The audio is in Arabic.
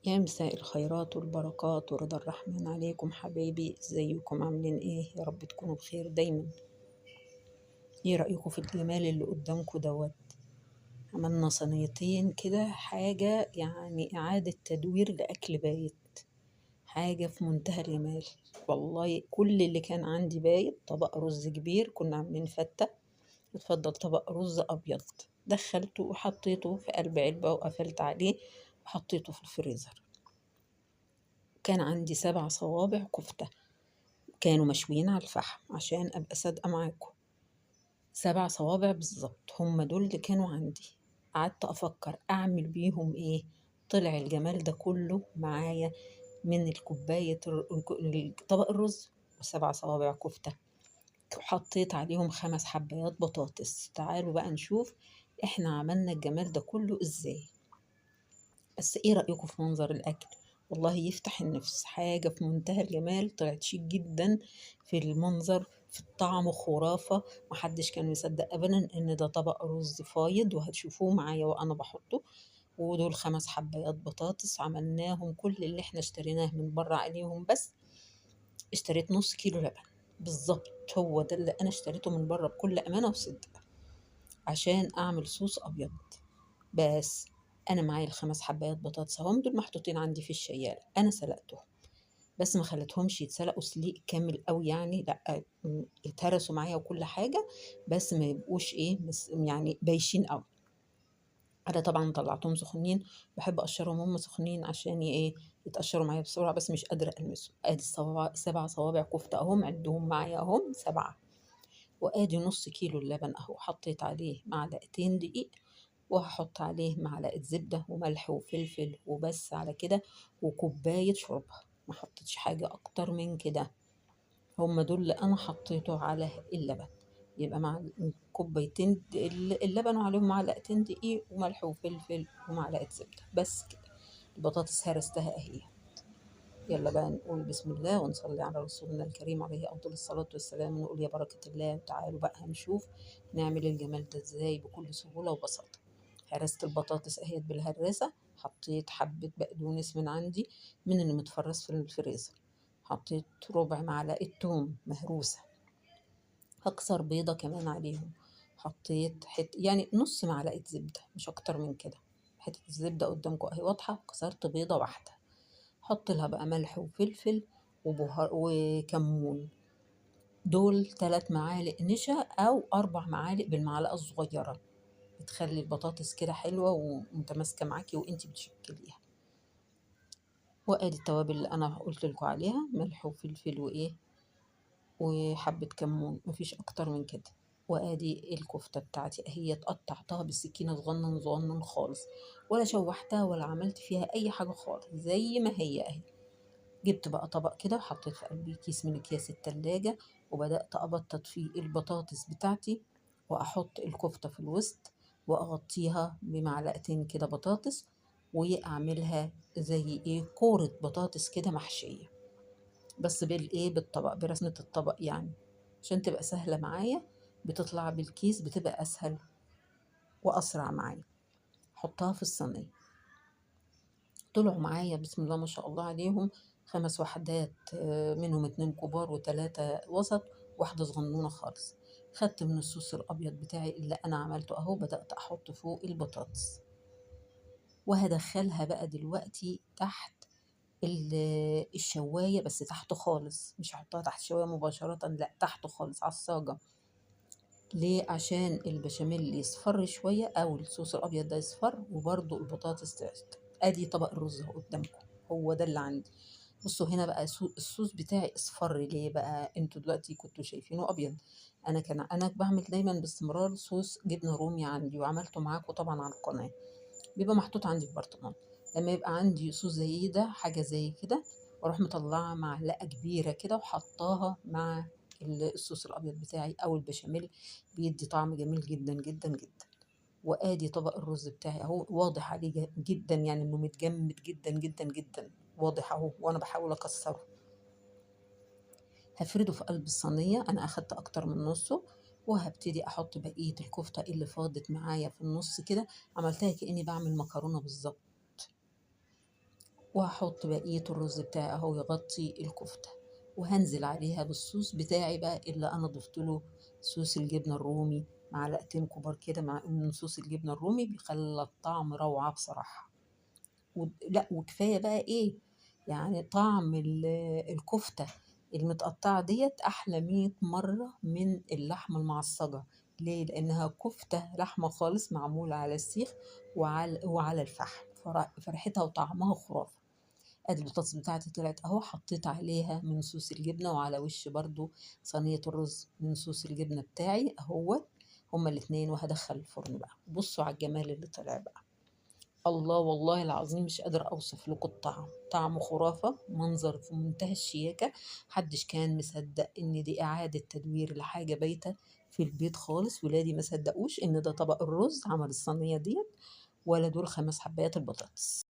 يا مساء الخيرات والبركات ورضا الرحمن عليكم حبايبي، ازيكم عاملين ايه؟ يا رب تكونوا بخير دايما. ايه رأيكم في الجمال اللي قدامكم دوت؟ عملنا صينيتين كده، حاجة يعني إعادة تدوير لأكل بايت، حاجة في منتهى الجمال. والله كل اللي كان عندي بايت طبق رز كبير، كنا عاملين فتة. اتفضل طبق رز أبيض، دخلته وحطيته في قلب علبة وقفلت عليه وحطيته في الفريزر. كان عندي 7 صوابع كفتة، كانوا مشويين على الفحم عشان أبقى صادقة معاكم. 7 صوابع بالظبط، هم دول اللي كانوا عندي. قعدت أفكر أعمل بيهم إيه. طلع الجمال ده كله معايا من الكوباية طبق الرز و7 صوابع كفتة، وحطيت عليهم 5 حبايات بطاطس. تعالوا بقى نشوف احنا عملنا الجمال ده كله ازاي. بس ايه رأيكم في منظر الأكل؟ والله يفتح النفس، حاجة في منتهى الجمال، طلعت شيك جدا في المنظر، في الطعم خرافة. محدش كان مصدق أبدا إن ده طبق رز فايض، وهتشوفوه معايا وأنا بحطه. ودول 5 حبايات بطاطس عملناهم كل اللي احنا اشتريناه من بره عليهم، بس اشتريت نص كيلو لبن بالظبط. هو ده اللي أنا اشتريته من بره بكل أمانة وصدق عشان أعمل صوص أبيض. بس انا معايا ال5 حبايات بطاطس اهم، دول محطوطين عندي في الشياله، انا سلقتهم بس ما خليتهمش يتسلقوا سليق كامل قوي، يعني لا، يتهرسوا معايا وكل حاجه، بس ما يبقوش ايه يعني بايشين قوي. انا طبعا طلعتهم سخنين، بحب اقشرهم هم سخنين عشان ايه يتقشروا معايا بسرعه، بس مش قادره المسهم. ادي 7 صوابع كفته اهم، عدهم معايا اهم 7. وادي نص كيلو اللبن اهو، حطيت عليه معلقتين دقيق، وهحط عليه معلقة زبدة وملح وفلفل وبس على كده، وكوباية شوربة. ما حطيتش حاجة أكتر من كده. هما دول اللي أنا حطيته على اللبن. يبقى مع كوبايتين اللبن وعليهم معلقتين دقيق وملح وفلفل ومعلقة زبدة بس كده. البطاطس هرستها أهي. يلا بقى نقول بسم الله ونصلي على رسولنا الكريم عليه أفضل الصلاة والسلام، ونقول يا بركة الله. وتعالوا بقى هنشوف نعمل الجمال ده ازاي بكل سهولة وبساطة. هرست البطاطس اهيت بالهراسة، حطيت حبة بقدونس من عندي من اللي متفرز في الفريزر، حطيت ربع معلقة توم مهروسة، هكسر بيضة كمان عليهم، حطيت يعني نص معلقة زبدة مش أكتر من كده. حتة الزبدة قدامكم أهي واضحة، كسرت بيضة واحدة. حط لها بقى ملح وفلفل وبهار وكمون. دول 3 معالق نشا أو 4 معالق بالمعلقة الصغيرة، بتخلي البطاطس كده حلوة ومتماسكة معاكي وانتي بتشكليها. وادي التوابل اللي انا قلت لكم عليها، ملح وفلفل وايه وحبة كمون، مفيش اكتر من كده. وادي الكفتة بتاعتي اهي، قطعتها بالسكينة صغنن صغنن خالص، ولا شوحتها ولا عملت فيها اي حاجة خالص، زي ما هي اهي. جبت بقى طبق كده وحطيت في قلبي كيس من اكياس التلاجة، وبدأت أبطط فيه البطاطس بتاعتي، وأحط الكفتة في الوسط، وأغطيها بمعلقتين كده بطاطس، وأعملها زي إيه كورة بطاطس كده محشية، بس بالإيه بالطبق، برسمة الطبق يعني، عشان تبقى سهلة معايا. بتطلع بالكيس بتبقى أسهل وأسرع معايا. حطها في الصينية. طلعوا معايا بسم الله ما شاء الله عليهم 5 وحدات، منهم 2 كبار و3 وسط، واحدة صغنونة خالص. خدت من الصوص الأبيض بتاعي اللي أنا عملته أهو، بدأت أحط فوق البطاطس، وهدخلها بقى دلوقتي تحت الشواية، بس تحت خالص، مش هحطها تحت الشواية مباشرة، لا تحت خالص على الصاجة. ليه؟ عشان البشاميل يصفر شوية أو الصوص الأبيض ده يصفر، وبرضو البطاطس تعست. أدي طبق الرز اهو قدامكم، هو ده اللي عندي. بصوا هنا بقى الصوص بتاعي اصفر ليه بقى؟ انتوا دلوقتي كنتوا شايفينه أبيض. أنا بعمل دايما باستمرار صوص جبنة رومي عندي، وعملته معاكم طبعا على القناة، بيبقى محطوط عندي في برطمان. لما يبقى عندي صوص زي ده، حاجة زي كده، واروح مطلعة معلقة كبيرة كده وحطاها مع الصوص الأبيض بتاعي أو البشاميل، بيدي طعم جميل جدا جدا جدا. وآدي طبق الرز بتاعي أهو، واضح عليه جدا يعني إنه متجمد جدا جدا جدا، واضح أهو وأنا بحاول أكسره. هفرده في قلب الصينية، أنا أخدت أكتر من نصه، وهبتدي أحط بقية الكفتة اللي فاضت معايا في النص كده. عملتها كأني بعمل مكرونة بالظبط. وهحط بقية الرز بتاعي اهو يغطي الكفتة، وهنزل عليها بالصوص بتاعي بقى اللي انا ضفت له صوص الجبنة الرومي، معلقتين كبار كده، مع ان صوص الجبنة الرومي بيخلي الطعم روعة بصراحة. لا وكفاية بقى ايه، يعني طعم الكفتة المتقطعة ديت أحلى 100 مرة من اللحمة المعصجة. ليه؟ لأنها كفتة لحمة خالص معمولة على السيخ وعلى الفحم، فريحتها وطعمها خرافة. ادي البطاطس بتاعتي طلعت اهو، حطيت عليها من صوص الجبنة، وعلى وش برضو صينية الرز من صوص الجبنة بتاعي اهو. هما الاتنين، وهدخل الفرن بقى. بصوا على الجمال اللي طلع بقى. الله والله العظيم مش قادرة أوصف لكم الطعم، طعم خرافة، منظر في منتهى الشياكة. محدش كان مصدق إن دي إعادة تدوير لحاجة بايتة في البيت خالص. ولادي ما صدقوش إن ده طبق الرز عمل الصينية ديت، ولا دول 5 حبايات البطاطس.